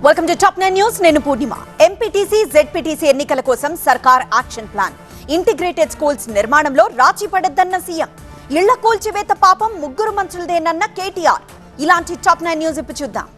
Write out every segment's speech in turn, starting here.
Welcome to top 9 news. నేను పూర్ణిమ. MPTC ZPTC ఎన్నికల కోసం సర్కార్ యాక్షన్ ప్లాన్. ఇంటిగ్రేటెడ్ స్కూల్స్ నిర్మాణంలో రాజీ పడద్దన్న సీఎం. ఇళ్ల కూల్చివేత పాపం ముగ్గురు మంత్రులదేనన్న కేటీఆర్. ఇలాంటి టాప్ 9 న్యూస్ ఇప్పుడు చూద్దాం.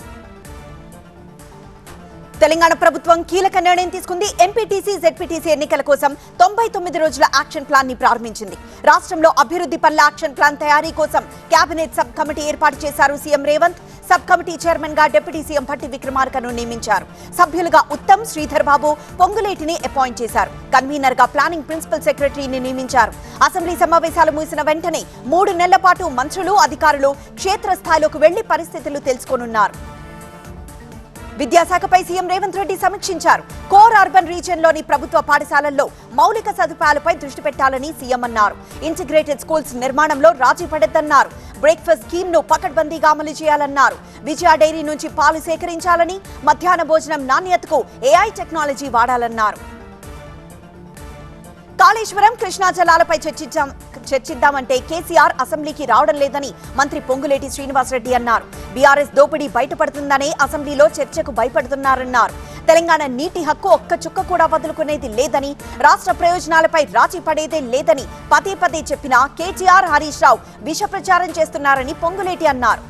తెలంగాణ ప్రభుత్వం కీలక నిర్ణయం తీసుకుంది. ఎంపీటీసీ జెడ్పీటీసీ ఎన్నికల కోసం 99 రోజుల యాక్షన్ ప్లాన్ ని ప్రారంభించింది. రాష్ట్రంలో అభివృద్ధి పనుల యాక్షన్ ప్లాన్ తయారీ కోసం కేబినెట్ సబ్ కమిటీ ఏర్పాటు చేశారు CM Revanth. Sub committee chairman గా డిప్యూటీ సీఎం భట్టి విక్రమార్కను నియమించారు. సభ్యులుగా ఉత్తమ్, శ్రీధర్ బాబు, పొంగులేటిని అపాయింట్ చేశారు. కన్వీనర్ గా ప్లానింగ్ ప్రిన్సిపల్ సెక్రటరీని నియమించారు. అసెంబ్లీ సమావేశాలు ముగిసిన వెంటనే 3 నెలల పాటు మంత్రులు, అధికారులు క్షేత్రస్థాయిలోకి వెళ్లి పరిస్థితులు తెలుసుకోనున్నారు. విద్యాశాఖపై సీఎం రేవంత్ రెడ్డి సమీక్షించారు. కోర్ అర్బన్ రీజియన్ లోని ప్రభుత్వ పాఠశాలల్లో మౌలిక సదుపాయాలపై దృష్టి పెట్టాలని సీఎం అన్నారు. ఇంటిగ్రేటెడ్ స్కూల్స్ నిర్మాణంలో రాజీ పడద్దన్నారు. బ్రేక్ఫాస్ట్ స్కీమ్ ను పకడ్బందీగా అమలు చేయాలన్నారు. విజయ డైరీ నుంచి పాలు సేకరించాలని, మధ్యాహ్న భోజనం నాణ్యతకు ఏఐ టెక్నాలజీ వాడాలన్నారు. కాళేశ్వరం, కృష్ణా జలాలపై చర్చిద్దామంటే కేసీఆర్ అసెంబ్లీకి రావడం లేదని మంత్రి పొంగులేటి శ్రీనివాసరెడ్డి అన్నారు. బీఆర్ఎస్ దోపిడీ బయటపడుతుందనే అసెంబ్లీలో చర్చకు భయపడుతున్నారన్నారు. తెలంగాణ నీటి హక్కు ఒక్క చుక్క కూడా వదులుకునేది లేదని, రాష్ట్ర ప్రయోజనాలపై రాజీ పడేదే లేదని పదే పదే చెప్పినా కేటీఆర్, హరీష్ రావు విష ప్రచారం చేస్తున్నారని పొంగులేటి అన్నారు.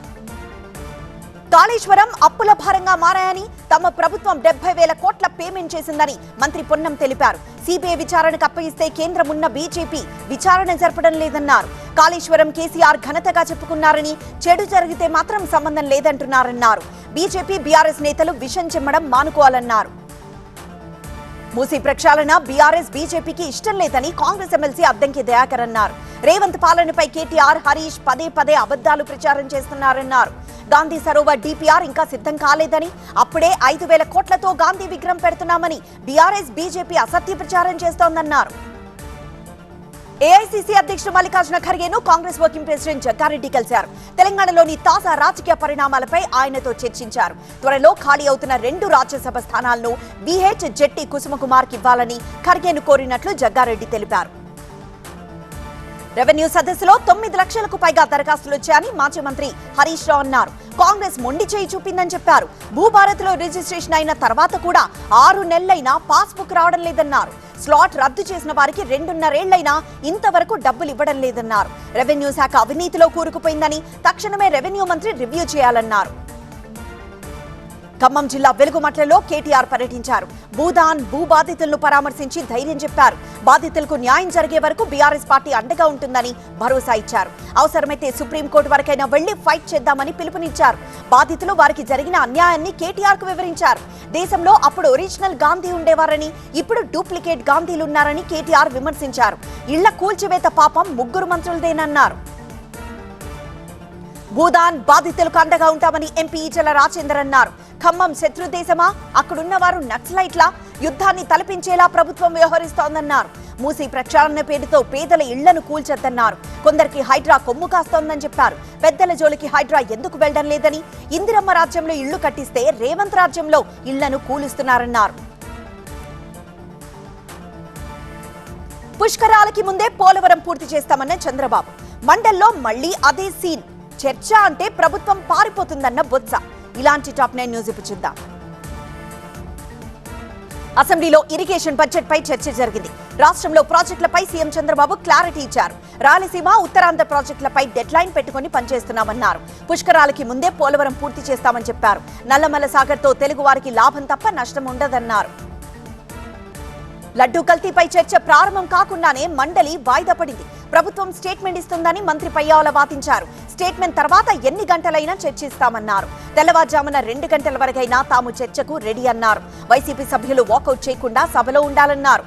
కాళేశ్వరం అప్పుల భారంగా మారాయని, తమ ప్రభుత్వం 70,000 కోట్ల పేమెంట్ చేసిందని మంత్రి పొన్నం తెలిపారు. సిబిఐ విచారణకు అప్పగిస్తే కేంద్రం ఉన్న బీజేపీ విచారణ జరపడం లేదన్నారు. కాళేశ్వరం కేసీఆర్ ఘనతగా చెప్పుకున్నారని, చెడు జరిగితే మాత్రం సంబంధం లేదంటున్నారన్నారు. బీజేపీ, బీఆర్ఎస్ నేతలు విషం చెమ్మడం మానుకోవాలన్నారు. మూసీ ప్రక్షాళన బీఆర్ఎస్, బీజేపీకి ఇష్టం లేదని కాంగ్రెస్ ఎమ్మెల్సీ అద్దంకి దయాకర్ అన్నారు. రేవంత్ పాలనపై కేటీఆర్, హరీష్ పదే పదే అబద్దాలు ప్రచారం చేస్తున్నారన్నారు. గాంధీ సరోవర్ డీపీఆర్ ఇంకా సిద్ధం కాలేదని, అప్పుడే 5,000 కోట్లతో గాంధీ విగ్రహం పెడుతున్నామని బీఆర్ఎస్, బీజేపీ అసత్య ప్రచారం చేస్తోందన్నారు. ఏఐసీసీ అధ్యక్షుడు మల్లికార్జున ఖర్గేను కాంగ్రెస్ వర్కింగ్ ప్రెసిడెంట్ జగ్గారెడ్డి కలిశారు. తెలంగాణలోని తాజా రాజకీయ పరిణామాలపై ఆయనతో చర్చించారు. త్వరలో ఖాళీ అవుతున్న 2 రాజ్యసభ స్థానాలను బీహెచ్ జెట్టి కుసుమకుమార్కి ఇవ్వాలని ఖర్గేను కోరినట్లు జగ్గారెడ్డి తెలిపారు. రెవెన్యూ సదస్సులో 9 లక్షలకు పైగా దరఖాస్తులు వచ్చాయని మాజీ మంత్రి హరీష్ రావు అన్నారు. కాంగ్రెస్ మొండి చేయి చూపిందని చెప్పారు. భూభారత్ లో రిజిస్ట్రేషన్ అయిన తర్వాత కూడా 6 నెలలైనా పాస్బుక్ రావడం లేదన్నారు. స్లాట్ రద్దు చేసిన వారికి 2.5 ఏళ్లైనా ఇంతవరకు డబ్బులు ఇవ్వడం లేదన్నారు. రెవెన్యూ శాఖ అవినీతిలో కూరుకుపోయిందని, తక్షణమే రెవెన్యూ మంత్రి రివ్యూ చేయాలన్నారు. ఖమ్మం జిల్లా వెలుగుమట్లలో కేటీఆర్ పర్యటించారు. భూ బాధితులను పరామర్శించి ధైర్యం చెప్పారు. బాధితులకు న్యాయం జరిగే వరకు బీఆర్ఎస్ పార్టీ అండగా ఉంటుందని భరోసా ఇచ్చారు. అవసరమైతే సుప్రీంకోర్టు వరకైనా వెళ్లి ఫైట్ చేద్దామని పిలుపునిచ్చారు. బాధితులు వారికి జరిగిన అన్యాయాన్ని కేటీఆర్ కు వివరించారు. దేశంలో అప్పుడు ఒరిజినల్ గాంధీ ఉండేవారని, ఇప్పుడు డూప్లికేట్ గాంధీలున్నారని కేటీఆర్ విమర్శించారు. ఇళ్ల కూల్చివేత పాపం ముగ్గురు మంత్రులదేనన్నారు. భూదాన్ బాధితులకు అండగా ఉంటామని ఎంపీ ఈటెల రాజేందర్ అన్నారు. ఖమ్మం శత్రు దేశమా, అక్కడున్న వారు నక్సలైట్ల, యుద్ధాన్ని తలపించేలా ప్రభుత్వం వ్యవహరిస్తోందన్నారు. మూసీ ప్రక్షాళన పేరుతో పేదల ఇళ్లను కూల్చొద్దన్నారు. కొందరికి హైడ్రా కొమ్ము కాస్తోందని చెప్పారు. పెద్దల జోలికి హైడ్రా ఎందుకు వెళ్లడం లేదని, ఇందిరమ్మ రాజ్యంలో ఇళ్లు కట్టిస్తే రేవంత్ రాజ్యంలో ఇళ్లను కూలుస్తున్నారన్నారు. పుష్కరాలకి ముందే పోలవరం పూర్తి చేస్తామన్న చంద్రబాబు. మండల్లో మళ్లీ అదే సీన్. చర్చ అంటే ప్రభుత్వం పారిపోతుందన్న బొత్స. ఇలాంటి టాప్ 9 న్యూస్ ఇప్పుడు చూద్దాం. అసెంబ్లీలో ఇరిగేషన్ బడ్జెట్ పై చర్చ జరిగింది. రాష్ట్రంలో ప్రాజెక్టులపై సీఎం చంద్రబాబు క్లారిటీ ఇచ్చారు. రాయలసీమ, ఉత్తరాంధ్ర ప్రాజెక్టులపై డెడ్ లైన్ పెట్టుకుని పనిచేస్తున్నామన్నారు. పుష్కరాలకి ముందే పోలవరం పూర్తి చేస్తామని చెప్పారు. నల్లమల్ల సాగర్ తో తెలుగు వారికి లాభం తప్ప నష్టం ఉండదన్నారు. లడ్డూ కల్తీపై చర్చ ప్రారంభం కాకుండానే మండలి వాయిదా పడింది. ప్రభుత్వం స్టేట్మెంట్ ఇస్తుందని మంత్రి పయ్యావుల వాదించారు. స్టేట్మెంట్ తర్వాత ఎన్ని గంటలైనా చర్చిస్తామన్నారు. తెల్లవారుజామున 2 గంటల వరకైనా తాము చర్చకు రెడీ అన్నారు. వైసీపీ సభ్యులు వాకౌట్ చేయకుండా సభలో ఉండాలన్నారు.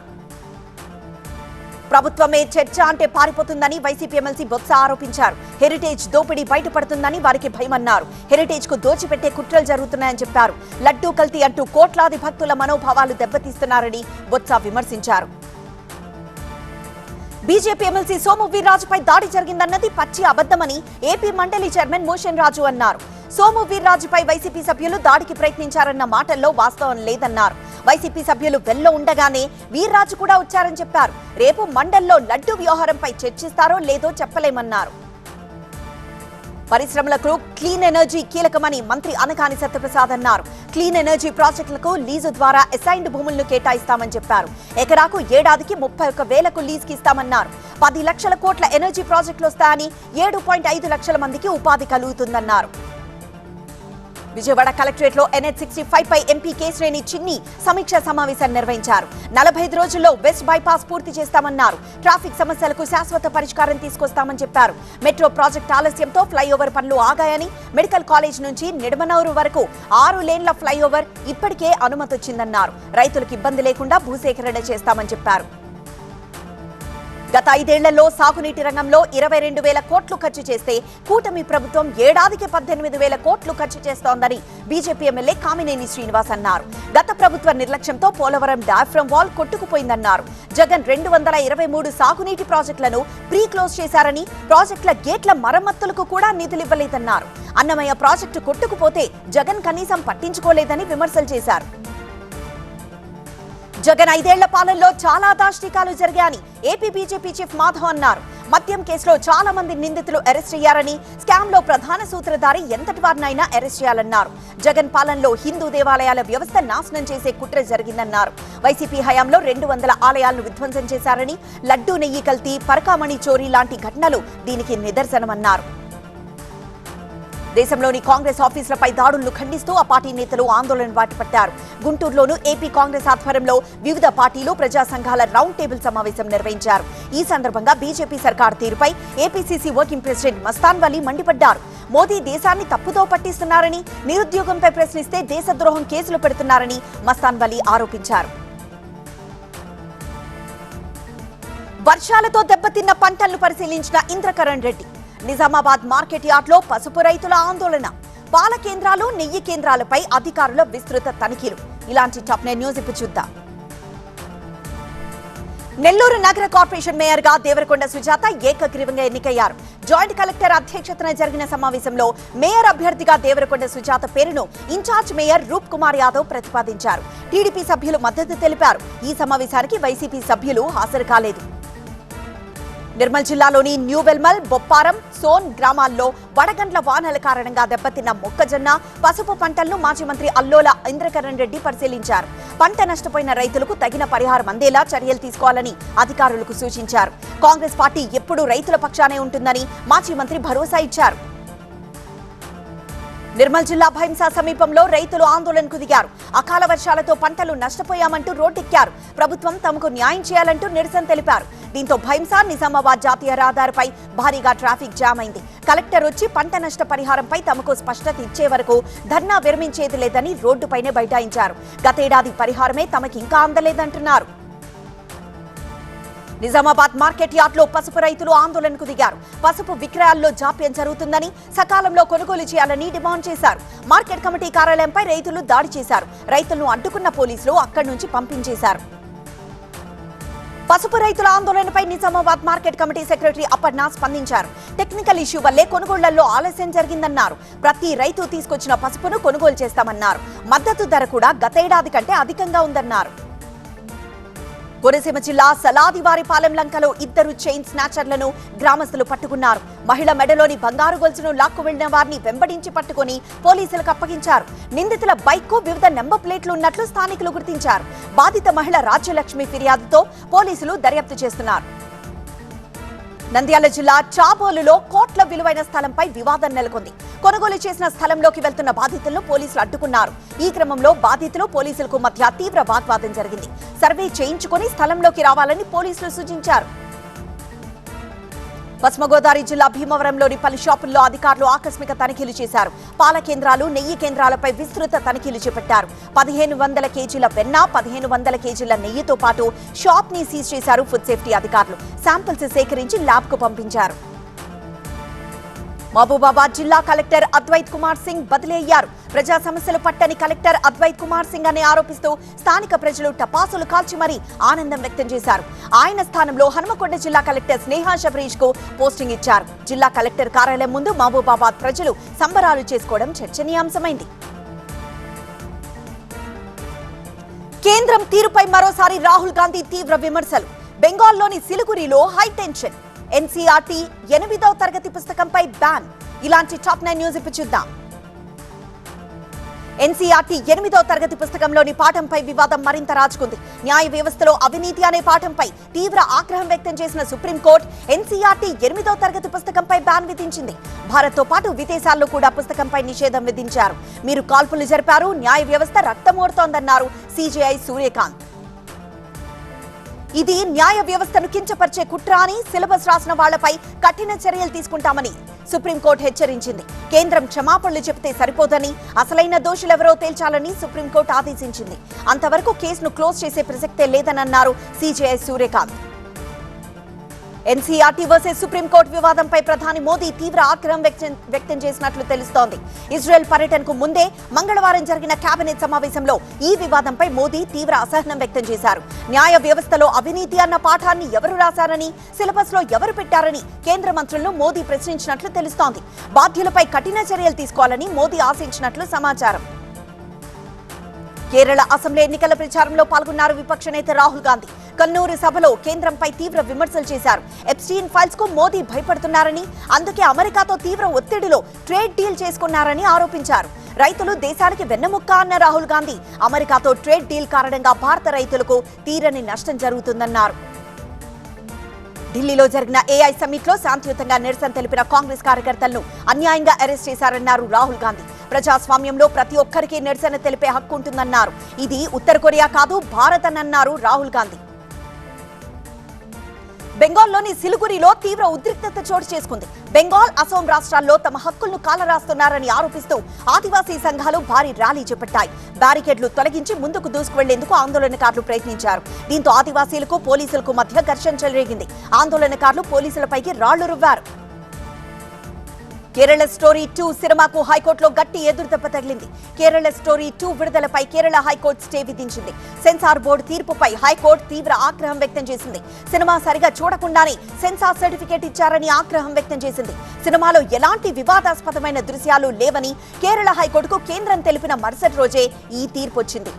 ప్రభుత్వమే చర్చ అంటే పారిపోతుందని వైసీపీ ఎమ్మెల్సీ బొత్స ఆరోపించారు. హెరిటేజ్ దోపిడీ బయటపడుతుందని వారికి భయమన్నారు. హెరిటేజ్ కు దోచిపెట్టే కుట్రలు జరుగుతున్నాయని చెప్పారు. లడ్డూ కల్తీ అంటూ కోట్లాది భక్తుల మనోభావాలు దెబ్బతీస్తున్నారని బొత్స విమర్శించారు. బీజేపీ ఎమ్మెల్సీ సోము వీర్రాజుపై దాడి జరిగిందన్నది పచ్చి అబద్దమని ఏపీ మండలి చైర్మన్ మోషన్ రాజు అన్నారు. సోము వీర్రాజుపై వైసీపీ సభ్యులు దాడికి ప్రయత్నించారన్న మాటల్లో వాస్తవం లేదన్నారు. వైసీపీ సభ్యులు వెల్లో ఉండగానే వీర్రాజు కూడా వచ్చారని చెప్పారు. రేపు మండల్లో లడ్డూ వ్యవహారంపై చర్చిస్తారో లేదో చెప్పలేమన్నారు. పరిశ్రమలకు క్లీన్ ఎనర్జీ కీలకమని మంత్రి అనకాని సత్యప్రసాద్ అన్నారు. క్లీన్ ఎనర్జీ ప్రాజెక్టులకు లీజు ద్వారా అసైన్డ్ భూములను కేటాయిస్తామని చెప్పారు. ఎకరాకు ఏడాదికి 31,000కు లీజుకి ఇస్తామన్నారు. 10 లక్షల కోట్ల ఎనర్జీ ప్రాజెక్టులు వస్తాయని 7.5 లక్షల మందికి ఉపాధి కలుగుతుందన్నారు. విజయవాడ కలెక్టరేట్ లో NH-65 పై ఎంపీ కేశినేని చిన్ని సమీక్షా సమావేశాన్ని నిర్వహించారు. 45 రోజుల్లో వెస్ట్ బైపాస్ పూర్తి చేస్తామన్నారు. ట్రాఫిక్ సమస్యలకు శాశ్వత పరిష్కారం తీసుకొస్తామని చెప్పారు. మెట్రో ప్రాజెక్టు ఆలస్యంతో ఫ్లైఓవర్ పనులు ఆగాయని, మెడికల్ కాలేజ్ నుంచి నిడమనూరు వరకు 6 లేన్ల ఫ్లైఓవర్ ఇప్పటికే అనుమతి వచ్చిందన్నారు. రైతులకు ఇబ్బంది లేకుండా భూసేకరణ చేస్తామని చెప్పారు. గత 5 ఏళ్లలో సాగునీటి రంగంలో 22,000 కోట్లు ఖర్చు చేస్తే కూటమి ప్రభుత్వం ఏడాదికి 18,000 కోట్లు ఖర్చు చేస్తోందని బీజేపీ ఎమ్మెల్యే కామినేని శ్రీనివాస్ అన్నారు. గత ప్రభుత్వ నిర్లక్ష్యంతో పోలవరం డయాఫ్రమ్ వాల్ కొట్టుకుపోయిందన్నారు. జగన్ 223 సాగునీటి ప్రాజెక్టులను ప్రీ క్లోజ్ చేశారని, ప్రాజెక్టుల గేట్ల మరమ్మతులకు కూడా నిధులివ్వలేదన్నారు. అన్నమయ్య ప్రాజెక్టు కొట్టుకుపోతే జగన్ కనీసం పట్టించుకోలేదని విమర్శలు చేశారు. జగన్ 5 ఏళ్ల పాలనలో చాలా దాష్టికాలు జరిగాయని ఏపీ బీజేపీ చీఫ్ మాధవ్ అన్నారు. మద్యం కేసులో చాలా మంది నిందితులు అరెస్ట్ అయ్యారని, స్కామ్ లో ప్రధాన సూత్రధారి ఎంతటి వారినైనా అరెస్ట్ చేయాలన్నారు. జగన్ పాలనలో హిందూ దేవాలయాల వ్యవస్థ నాశనం చేసే కుట్ర జరిగిందన్నారు. వైసీపీ హయాంలో 200 ఆలయాలను విధ్వంసం చేశారని, లడ్డూ నెయ్యి కల్తీ, పరకామణి చోరీ లాంటి ఘటనలు దీనికి నిదర్శనమన్నారు. దేశంలోని కాంగ్రెస్ ఆఫీసులపై దాడులను ఖండిస్తూ ఆ పార్టీ నేతలు ఆందోళన బాటపట్టారు. గుంటూరులోను ఏపీ కాంగ్రెస్ ఆధ్వర్యంలో వివిధ పార్టీలు, ప్రజా సంఘాల రౌండ్ టేబుల్ సమావేశం నిర్వహించారు. ఈ సందర్భంగా బీజేపీ సర్కార్ తీరుపై APCC working president Mastan Vali మండిపడ్డారు. మోదీ దేశాన్ని తప్పుదో పట్టిస్తున్నారని, నిరుద్యోగంపై ప్రశ్నిస్తే దేశద్రోహం కేసులు పెడుతున్నారని మస్తాన్ వలీ ఆరోపించారు. వర్షాలతో దెబ్బతిన్న పంటలను పరిశీలించిన ఇంద్రకరణ్ రెడ్డి నిజామాబాద్ మార్కెట్ యార్డ్లో పసుపు రైతుల ఆందోళన, పాల కేంద్రాలు, నెయ్యి కేంద్రాలపై అధికారుల విస్తృత తనిఖీలు. ఇలాంటి టాప్ 9 న్యూస్ ఇప్పుడు చూద్దాం. నెల్లూరు నగర కార్పొరేషన్ మేయర్ గా దేవరకొండ సుజాత ఏకగ్రీవంగా ఎన్నికయ్యారు. జాయింట్ కలెక్టర్ అధ్యక్షతన జరిగిన సమావేశంలో మేయర్ అభ్యర్థిగా దేవరకొండ సుజాత పేరును ఇన్ఛార్జ్ మేయర్ రూప్ కుమార్ యాదవ్ ప్రతిపాదించారు. టీడీపీ సభ్యులు మద్దతు తెలిపారు. ఈ సమావేశానికి వైసీపీ సభ్యులు హాజరు కాలేదు. నిర్మల్ జిల్లాలోని న్యూ వెల్మల్, బొప్పారం, సోన్ గ్రామాల్లో వడగండ్ల వానల కారణంగా దెబ్బతిన్న మొక్కజొన్న, పసుపు పంటలను మాజీ మంత్రి అల్లోల ఇంద్రకరణ్ రెడ్డి పరిశీలించారు. పంట నష్టపోయిన రైతులకు తగిన పరిహారం అందేలా చర్యలు తీసుకోవాలని అధికారులకు సూచించారు. కాంగ్రెస్ పార్టీ ఎప్పుడూ రైతుల పక్షానే ఉంటుందని మాజీ మంత్రి భరోసా ఇచ్చారు. నిర్మల్ జిల్లా భైంసా సమీపంలో రైతులు ఆందోళనకు దిగారు. అకాల వర్షాలతో పంటలు నష్టపోయామంటూ రోడ్డెక్కారు. ప్రభుత్వం తమకు న్యాయం చేయాలంటూ నిరసన తెలిపారు. దీంతో భైంసా నిజామాబాద్ జాతీయ రహదారిపై భారీగా ట్రాఫిక్ జామ్ అయింది. కలెక్టర్ వచ్చి పంట నష్ట పరిహారంపై తమకు స్పష్టత ఇచ్చే వరకు ధర్నా విరమించేది లేదని రోడ్డుపైనే బైఠాయించారు. గతేడాది పరిహారమే తమకి ఇంకా అందలేదంటున్నారు. నిజామాబాద్ మార్కెట్ యార్డ్లో పసుపు రైతులు ఆందోళనకు దిగారు. పసుపు విక్రయాల్లో జాప్యం జరుగుతుందని, సకాలంలో కొనుగోలు చేయాలని డిమాండ్ చేశారు. మార్కెట్ కమిటీ కార్యాలయంపై రైతులు దాడి చేశారు. రైతులను అడ్డుకున్న పోలీసులు అక్కడి నుంచి పంపించేశారు. పసుపు రైతుల ఆందోళనపై Nizamabad market committee secretary Aparna స్పందించారు. టెక్నికల్ ఇష్యూ వల్లే కొనుగోళ్లలో ఆలస్యం జరిగిందన్నారు. ప్రతి రైతు తీసుకొచ్చిన పసుపును కొనుగోలు చేస్తామన్నారు. మద్దతు ధర కూడా గతేడాది కంటే అధికంగా ఉందన్నారు. కోనసీమ జిల్లా సలాదివారిపాలెం లంకలో 2 చైన్ స్నాచర్లను గ్రామస్తులు పట్టుకున్నారు. మహిళ మెడలోని బంగారు గొలుసును లాక్కు వెళ్లిన వారిని వెంబడించి పట్టుకుని పోలీసులకు అప్పగించారు. నిందితుల బైక్కు వివిధ నెంబర్ ప్లేట్లు ఉన్నట్లు స్థానికులు గుర్తించారు. బాధిత మహిళ రాజ్యలక్ష్మి ఫిర్యాదుతో పోలీసులు దర్యాప్తు చేస్తున్నారు. నంద్యాల జిల్లా చాబోలులో కోట్ల విలువైన స్థలంపై వివాదం నెలకొంది. కొనుగోలు చేసిన స్థలంలోకి వెళ్తున్న బాధితులను పోలీసులు అడ్డుకున్నారు. ఈ క్రమంలో బాధితులు, పోలీసులకు మధ్య తీవ్ర వాగ్వాదం జరిగింది. సర్వే చేయించుకుని స్థలంలోకి రావాలని పోలీసులు సూచించారు. పశ్చిమ గోదావరి జిల్లా భీమవరంలోని పలు షాపుల్లో అధికారులు ఆకస్మిక తనిఖీలు చేశారు. పాల కేంద్రాలు, నెయ్యి కేంద్రాలపై విస్తృత తనిఖీలు చేపట్టారు. 1500 కేజీల వెన్న, 1500 కేజీల నెయ్యితో పాటు షాప్ ని సీజ్ చేశారు ఫుడ్ సేఫ్టీ అధికారులు. శాంపిల్స్ సేకరించి ల్యాబ్ కు పంపించారు. మహబూబాబాద్ జిల్లా కలెక్టర్ అద్వైత్ కుమార్ సింగ్ బదిలీ అయ్యారు. ప్రజా సమస్యలు పట్టని కలెక్టర్ అద్వైత్ కుమార్ సింగ్ అని ఆరోపిస్తూ స్థానిక ప్రజలు టపాసులు కాల్చి మరీ ఆనందం వ్యక్తం చేశారు. ఆయన స్థానంలో హనుమకొండ జిల్లా కలెక్టర్ స్నేహా శబరీష్ కు పోస్టింగ్ ఇచ్చారు. జిల్లా కలెక్టర్ కార్యాలయం ముందు మహబూబాబాద్ ప్రజలు సంబరాలు చేసుకోవడం చర్చనీయాంశమైంది. కేంద్రం తీరుపై మరోసారి రాహుల్ గాంధీ తీవ్ర విమర్శలు. బెంగాల్లోని సిలిగురిలో హై టెన్షన్. ఎన్సీఆర్టీ 8వ తరగతి పుస్తకంపై బ్యాన్. ఇలాంటి టాప్ 9 న్యూస్ ఇప్పుడు చూద్దాం. ఎన్సీఆర్టీ 8వ తరగతి పుస్తకంలోని పాఠంపై వివాదం మరింత రాజుకుంది. న్యాయ వ్యవస్థలో అవినీతి అనే పాఠంపై తీవ్ర ఆగ్రహం వ్యక్తం చేసిన సుప్రీంకోర్టు ఎన్సీఆర్టీ 8వ తరగతి పుస్తకంపై బ్యాన్ విధించింది. భారత్తో పాటు విదేశాల్లో కూడా పుస్తకంపై నిషేధం విధించారు. మీరు కాల్పులు జరిపారు, న్యాయ వ్యవస్థ రక్తమోడుతోందన్నారు సీజేఐ సూర్యకాంత్. ఇది న్యాయ వ్యవస్థను కించపరిచే కుట్ర అని, సిలబస్ రాసిన వాళ్లపై కఠిన చర్యలు తీసుకుంటామని సుప్రీంకోర్టు హెచ్చరించింది. కేంద్రం క్షమాపణలు చెబితే సరిపోదని, అసలైన దోషులెవరో తేల్చాలని సుప్రీంకోర్టు ఆదేశించింది. అంతవరకు కేసును క్లోజ్ చేసే ప్రసక్తే లేదన్నారు CJI Suryakant. NCERT versus supreme court వివాదంపై ప్రధాని మోదీ తీవ్ర ఆగ్రహం వ్యక్తం చేసినట్లు తెలుస్తోంది. ఇజ్రాయెల్ పర్యటనకు ముందే మంగళవారం జరిగిన కేబినెట్ సమావేశంలో ఈ వివాదంపై మోదీ తీవ్ర అసహనం వ్యక్తం చేశారు. న్యాయ వ్యవస్థలో అవినీతి అన్న పాఠాన్ని ఎవరు రాశారని, సిలబస్ లో ఎవరు పెట్టారని కేంద్ర మంత్రులను మోదీ ప్రశ్నించినట్లు తెలుస్తోంది. బాధ్యులపై కఠిన చర్యలు తీసుకోవాలని మోదీ ఆశించినట్లు సమాచారం. కేరళ అసెంబ్లీ ఎన్నికల ప్రచారంలో పాల్గొన్నారు విపక్ష నేత రాహుల్ గాంధీ. కన్నూరు సభలో కేంద్రంపై తీవ్ర విమర్శలు చేశారు. ఎప్స్టీన్ ఫైల్స్ కు మోదీ భయపడుతున్నారని, అందుకే అమెరికాతో తీవ్ర ఒత్తిడిలో ట్రేడ్ డీల్ చేసుకున్నారని ఆరోపించారు. రైతులు దేశానికి వెన్నెముక్క అన్న రాహుల్ గాంధీ అమెరికాతో ట్రేడ్ డీల్ కారణంగా భారత రైతులకు తీరని నష్టం జరుగుతుందన్నారు. ఢిల్లీలో జరిగిన ఏఐ సమ్మిట్ లో శాంతియుతంగా నిరసన తెలిపిన కాంగ్రెస్ కార్యకర్తలను అన్యాయంగా అరెస్ట్ చేశారన్నారు రాహుల్ గాంధీ. ప్రజాస్వామ్యంలో ప్రతి ఒక్కరికి నిరసన తెలిపే హక్కు ఉంటుందన్నారు. ఇది ఉత్తర కొరియా కాదు, భారత్ అన్నారు రాహుల్ గాంధీ. బెంగాల్లోని సిలిగురిలో తీవ్ర ఉద్రిక్తత చోటు చేసుకుంది. బెంగాల్, అసోం రాష్ట్రాల్లో తమ హక్కులను కాలరాస్తున్నారని ఆరోపిస్తూ ఆదివాసీ సంఘాలు భారీ ర్యాలీ చేపట్టాయి. బ్యారికేడ్లు తొలగించి ముందుకు దూసుకువెళ్లేందుకు ఆందోళనకారులు ప్రయత్నించారు. దీంతో ఆదివాసీలకు పోలీసులకు మధ్య ఘర్షణ చెలరేగింది. ఆందోళనకారులు పోలీసులపైకి రాళ్లు రువ్వారు. కేరళ స్టోరీ 2 సినిమాకు హైకోర్టులో గట్టి ఎదురుదెబ్బ తగిలింది. కేరళ స్టోరీ 2 విడుదలపై కేరళ హైకోర్టు స్టే విధించింది. సెన్సార్ బోర్డు తీర్పుపై హైకోర్టు తీవ్ర ఆగ్రహం వ్యక్తం చేసింది. సినిమా సరిగా చూడకుండానే సెన్సార్ సర్టిఫికేట్ ఇచ్చారని ఆగ్రహం వ్యక్తం చేసింది. సినిమాలో ఎలాంటి వివాదాస్పదమైన దృశ్యాలు లేవని కేరళ హైకోర్టుకు కేంద్రం తెలిపిన మరుసటి రోజే ఈ తీర్పు వచ్చింది.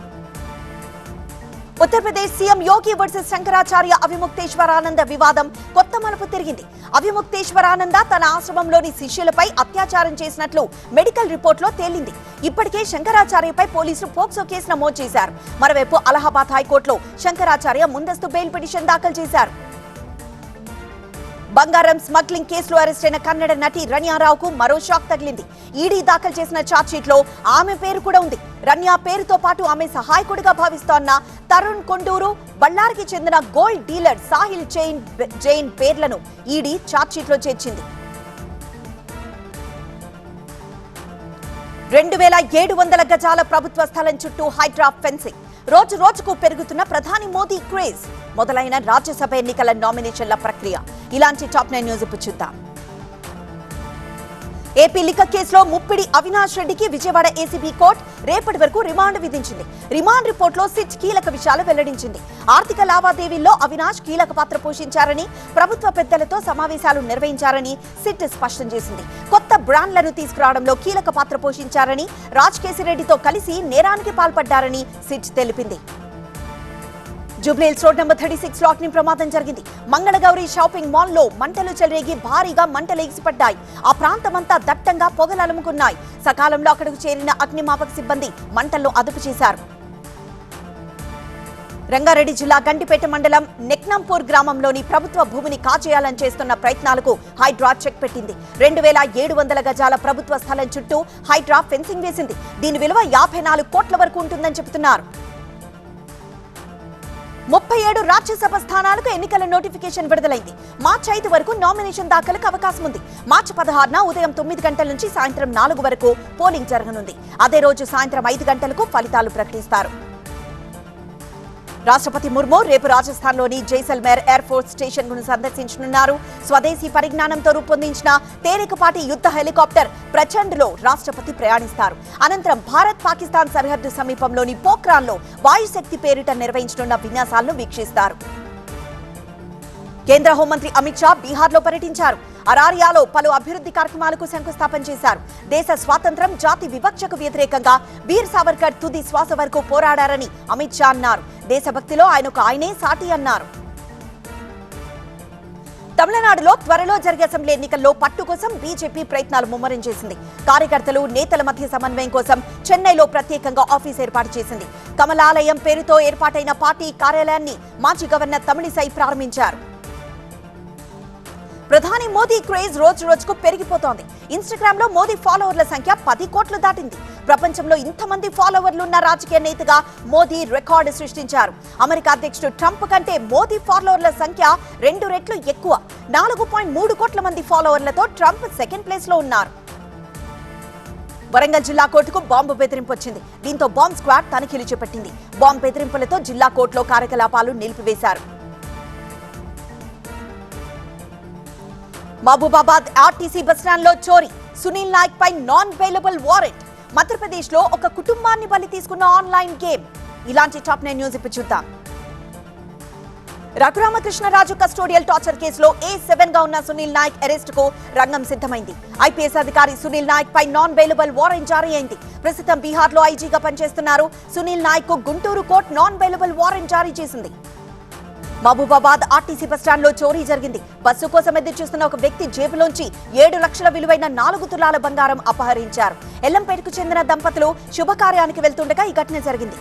ఉత్తరప్రదేశ్ సీఎం యోగి వర్సెస్ శంకరాచార్య అవిముక్తేశ్వరానంద వివాదం కొత్త మలుపు తిరిగింది. అవిముక్తేశ్వరానంద తన ఆశ్రమంలోని శిష్యులపై అత్యాచారం చేసినట్లు మెడికల్ రిపోర్టులో తేలింది. ఇప్పటికే శంకరాచార్యపై పోలీసులు పోక్సో కేసు నమోదు చేశారు. మరోవైపు అలహాబాద్ హైకోర్టులో శంకరాచార్య ముందస్తు బెయిల్ పిటిషన్ దాఖలు చేశారు. బంగారం స్మగ్లింగ్ కేసులో అరెస్ట్ అయిన కన్నడ నటి రన్యారావుకు మరో షాక్ తగిలింది. ఈడీ దాఖలు చేసిన ఛార్జ్షీట్ లో ఆమె పేరు కూడా ఉంది. రన్యా పేరుతో పాటు ఆమె సహాయకుడిగా భావిస్తోన్న తరుణ్ కొండూరు, బళ్ళారికి చెందిన గోల్డ్ డీలర్ సాహిల్ జైన్ పేర్లను ఈడీ ఛార్జ్షీట్ లో చేర్చింది. 2700 గజాల ప్రభుత్వ స్థలం చుట్టూ హైడ్రా ఫెన్సింగ్. రోజు రోజుకు పెరుగుతున్న ప్రధాని మోదీ క్రేజ్. మొదలైన రాజ్యసభ ఎన్నికల నామినేషన్ల ప్రక్రియ. ఇలాంటి టాప్ 9 న్యూస్ ఇప్పుడు చూద్దాం. ఏపీ లిక్కర్ కేసులో ముప్పిడి అవినాష్ రెడ్డికి విజయవాడ ఏసీబీ కోర్టు రేపటి వరకు రిమాండ్ విధించింది. రిమాండ్ రిపోర్టులో సిట్ కీలక విషయాలు వెల్లడించింది. ఆర్థిక లావాదేవీల్లో అవినాష్ కీలక పాత్ర పోషించారని, ప్రభుత్వ పెద్దలతో సమావేశాలు నిర్వహించారని సిట్ స్పష్టం చేసింది. కొత్త బ్రాండ్లను తీసుకురావడంలో కీలక పాత్ర పోషించారని, రాజ్కేశిరెడ్డితో కలిసి నేరానికి పాల్పడ్డారని సిట్ తెలిపింది. జూబ్లీహిల్స్ రోడ్ నంబర్ 36 లో అగ్ని ప్రమాదం జరిగింది. మంగళగౌరి షాపింగ్ మాల్ లో మంటలు చెలరేగి భారీగా మంటలు ఎగిసిపడ్డాయి. ఆ ప్రాంతమంతా దట్టంగా పొగలు అలుముకున్నాయి. సకాలంలో అక్కడకు చేరిన అగ్నిమాపక సిబ్బంది మంటలను అదుపు చేశారు. రంగారెడ్డి జిల్లా గండిపేట మండలం నెక్నంపూర్ గ్రామంలోని ప్రభుత్వ భూమిని కాజేయాలని చేస్తున్న ప్రయత్నాలకు హైడ్రా చెక్ పెట్టింది. 2700 గజాల ప్రభుత్వ స్థలం చుట్టూ హైడ్రా ఫెన్సింగ్ వేసింది. దీని విలువ 54 కోట్ల వరకు ఉంటుందని చెబుతున్నారు. 37 రాజ్యసభ స్థానాలకు ఎన్నికల నోటిఫికేషన్ విడుదలైంది. మార్చి 5 వరకు నామినేషన్ దాఖలకు అవకాశం ఉంది. మార్చి 16న ఉదయం 9 గంటల నుంచి సాయంత్రం 4 వరకు పోలింగ్ జరగనుంది. అదే రోజు సాయంత్రం 5 గంటలకు ఫలితాలు ప్రకటిస్తారు. రాష్ట్రపతి ముర్ము రేపు రాజస్థాన్లోని జైసల్మేర్ ఎయిర్ ఫోర్స్ స్టేషన్ ను సందర్శించనున్నారు. స్వదేశీ పరిజ్ఞానంతో రూపొందించిన తేలికపాటి యుద్ధ హెలికాప్టర్ ప్రచండ్లో రాష్ట్రపతి ప్రయాణిస్తారు. అనంతరం భారత్ పాకిస్తాన్ సరిహద్దు సమీపంలోని పోఖ్రాన్లో వాయుశక్తి పేరిట నిర్వహించనున్న విన్యాసాలను వీక్షిస్తారు. కేంద్ర హోంమంత్రి అమిత్ షా బీహార్లో పర్యటించారు. అరారియాలో పలు అభివృద్ధి కార్యక్రమాలకు శంకుస్థాపన చేశారు. దేశ స్వాతంత్ర్యం, జాతి వివక్షకు వ్యతిరేకంగా వీర్ సావర్కర్ తుది శ్వాస వరకు పోరాడారని అమిత్ షా అన్నారు. దేశభక్తిలో ఆయనకు ఆయనే సాటి అన్నారు. తమిళనాడులో త్వరలో జరిగే అసెంబ్లీ ఎన్నికల్లో పట్టు కోసం బీజేపీ ప్రయత్నాలు ముమ్మరం చేసింది. కార్యకర్తలు నేతల మధ్య సమన్వయం కోసం చెన్నైలో ప్రత్యేకంగా ఆఫీస్ ఏర్పాటు చేసింది. కమలాలయం పేరుతో ఏర్పాటైన పార్టీ కార్యాలయాన్ని మాజీ గవర్నర్ తమిళిసై ప్రారంభించారు. ప్రధాని మోదీ క్రేజ్ రోజు రోజుకు పెరిగిపోతోంది. ఇన్స్టాగ్రామ్ లో మోదీ ఫాలోవర్ల సంఖ్య 10 కోట్లు దాటింది. ప్రపంచంలో ఇంతమంది ఫాలోవర్లు ఉన్న రాజకీయ నేతగా మోదీ రికార్డు సృష్టించారు. అమెరికా అధ్యక్షుడు ట్రంప్ కంటే మోదీ ఫాలోవర్ల సంఖ్య 2 రెట్లు ఎక్కువ. 4.3 కోట్ల మంది ఫాలోవర్లతో ట్రంప్ సెకండ్ ప్లేస్ లో ఉన్నారు. వరంగల్ జిల్లా కోర్టుకు బాంబు బెదిరింపు వచ్చింది. దీంతో బాంబ్ స్క్వాడ్ తనిఖీలు చేపట్టింది. బాంబు బెదిరింపులతో జిల్లా కోర్టులో కార్యకలాపాలు నిలిపివేశారు. మహబూబాబాద్ ఆర్టీసీ బస్టాండ్ లో చోరీ. సునీల్ నాయక్ పై నాన్ బెయిలబుల్ వారెంట్. మధ్యప్రదేశ్ లో ఒక కుటుంబాన్ని బలి తీసుకున్న ఆన్లైన్ గేమ్. ఇలాంటి టాప్ 9 న్యూస్ ఇప్పుడు చూద్దాం. రఘురామకృష్ణరాజు కస్టోడియల్ టార్చర్ కేసులో A7 గా ఉన్న సునీల్ నాయక్ అరెస్ట్ కు రంగం సిద్ధమైంది. ఐపీఎస్ అధికారి సునీల్ నాయక్ పై నాన్ బెయిలబుల్ వారెంట్ జారీ అయింది. ప్రస్తుతం బీహార్ లో ఐజీగా పనిచేస్తున్నారు. సునీల్ నాయక్ కు Guntur court non bailable warrant జారీ చేసింది. మహబూబాబాద్ ఆర్టీసీ బస్టాండ్ లో చోరీ జరిగింది. బస్సు కోసం ఎదురు చూస్తున్న ఒక వ్యక్తి జేబులోంచి 7 లక్షల విలువైన 4 తులాల బంగారం అపహరించారు. ఎల్లంపేటకు చెందిన దంపతులు శుభకార్యానికి వెళ్తుండగా ఈ ఘటన జరిగింది.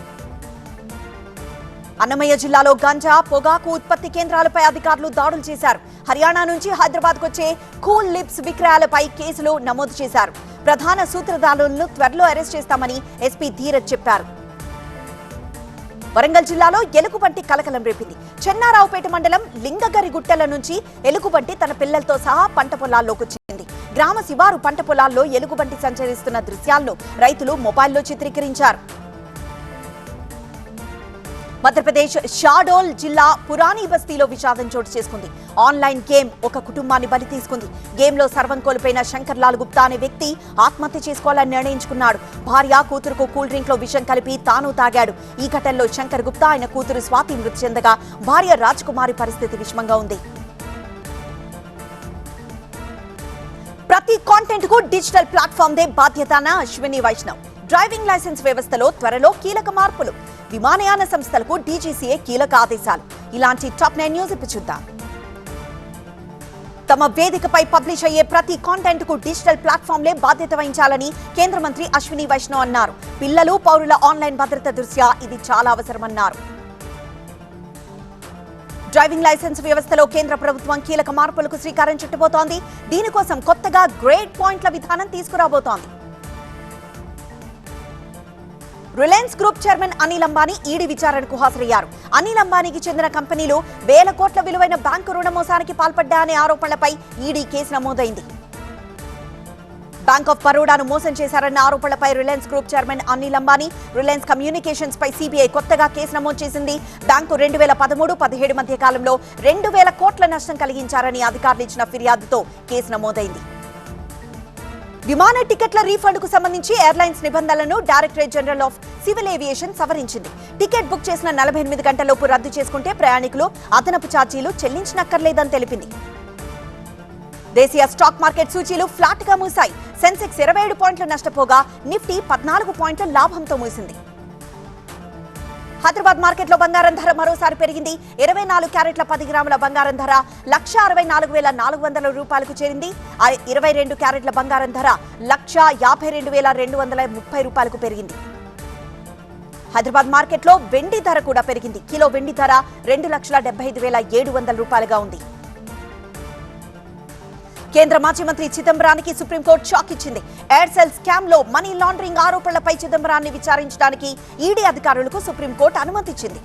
అన్నమయ్య జిల్లాలో గంజా, పొగాకు ఉత్పత్తి కేంద్రాలపై అధికారులు దాడులు చేశారు. హర్యానా నుంచి హైదరాబాద్ కొచ్చే కూల్ లిప్స్ విక్రయాలపై కేసులు నమోదు చేశారు. ప్రధాన సూత్రధారులను త్వరలో అరెస్ట్ చేస్తామని ఎస్పీ ధీరజ్ చెప్పారు. వరంగల్ జిల్లాలో ఎలుగుబంటి కలకలం రేపింది. చెన్నారావుపేట మండలం లింగగరిగుట్టల నుంచి ఎలుగుబంటి తన పిల్లలతో సహా పంట పొలాల్లోకి వచ్చింది. గ్రామ శివారు పంట పొలాల్లో ఎలుగుబంటి సంచరిస్తున్న దృశ్యాలను రైతులు మొబైల్లో చిత్రీకరించారు. మధ్యప్రదేశ్ షాడోల్ జిల్లా పురాణి బస్తీలో విషాదం చోటు చేసుకుంది. ఆన్లైన్ గేమ్ ఒక కుటుంబాన్ని బలి తీసుకుంది. గేమ్ లో సర్వం కోల్పోయిన శంకర్ లాల్ గుప్తా అనే వ్యక్తి ఆత్మహత్య చేసుకోవాలని నిర్ణయించుకున్నాడు. భార్య, కూతురుకు కూల్ డ్రింక్ లో విషం కలిపి తాను తాగాడు. ఈ ఘటనలో శంకర్ గుప్తా, ఆయన కూతురు స్వాతి మృతి చెందగా భార్య రాజ్కుమారి పరిస్థితి విషమంగా ఉంది. ప్రతి కాంటెంట్ కు డిజిటల్ ప్లాట్ఫామ్ దే బాధ్యతన అశ్విని వైష్ణవ్. డ్రైవింగ్ లైసెన్స్ వ్యవస్థలో త్వరలో కీలక మార్పులు. విమానయాన సంస్థలకు డీజీసీఏ కీలక ఆదేశాలు. ఇలాంటి టాప్ 9 న్యూస్ ఇప్పుడు చూద్దాం. తమ వేదికపై పబ్లిష్ అయ్యే ప్రతి కాంటెంట్ కు డిజిటల్ ప్లాట్ఫామ్లే బాధ్యత వహించాలని కేంద్ర మంత్రి అశ్విని వైష్ణవ్ అన్నారు. పిల్లలు, పౌరుల ఆన్లైన్ భద్రత దృష్ట్యా ఇది చాలా అవసరమన్నారు. డ్రైవింగ్ లైసెన్స్ వ్యవస్థలో కేంద్ర ప్రభుత్వం కీలక మార్పులకు శ్రీకారం చుట్టబోతోంది. దీనికోసం కొత్తగా గ్రేడ్ పాయింట్ల విధానం తీసుకురాబోతోంది. Reliance group chairman Anil Ambani ED విచారణకు హాజరయ్యారు. అనిల్ అంబానీకి చెందిన కంపెనీలు వేల కోట్ల విలువైన బ్యాంకు రుణ మోసానికి పాల్పడ్డాయనే ఆరోపణలపై ఈడీ కేసు నమోదైంది. బ్యాంక్ ఆఫ్ బరోడాను మోసం చేశారన్న ఆరోపణలపై Reliance group chairman Anil Ambani, Reliance communications పై సిబిఐ కొత్తగా కేసు నమోదు చేసింది. బ్యాంకు 2013-17 మధ్య కాలంలో 2000 కోట్ల నష్టం కలిగించారని అధికారులు ఇచ్చిన ఫిర్యాదుతో కేసు నమోదైంది. విమాన టికెట్ల రీఫండ్ కు సంబంధించి ఎయిర్లైన్స్ నిబంధనలను directorate general of civil aviation సవరించింది. టికెట్ బుక్ చేసిన 48 గంటలలోపు రద్దు చేసుకుంటే ప్రయాణికులు అదనపు ఛార్జీలు చెల్లించనక్కర్లేదని తెలిపింది. దేశీయ స్టాక్ మార్కెట్ సూచీలు ఫ్లాట్ గా మూసాయి. సెన్సెక్స్ 27 పాయింట్లు నష్టపోగా నిఫ్టీ 14 పాయింట్ల లాభంతో మూసింది. హైదరాబాద్ మార్కెట్లో బంగారం ధర మరోసారి పెరిగింది. 24 క్యారెట్ల 10 గ్రాముల బంగారం ధర 1,64,400 రూపాయలకు చేరింది. 22 క్యారెట్ల బంగారం ధర 1,52,230 రూపాయలకు పెరిగింది. హైదరాబాద్ మార్కెట్లో వెండి ధర కూడా పెరిగింది. కిలో వెండి ధర 2,75,700 రూపాయలుగా ఉంది. కేంద్ర మాజీ మంత్రి చిదంబరానికి సుప్రీంకోర్టు షాక్ ఇచ్చింది. ఎయిర్సెల్ స్కామ్ లో మనీ లాండరింగ్ ఆరోపణలపై చిదంబరాన్ని విచారించడానికి ఈడీ అధికారులకు సుప్రీంకోర్టు అనుమతిచ్చింది.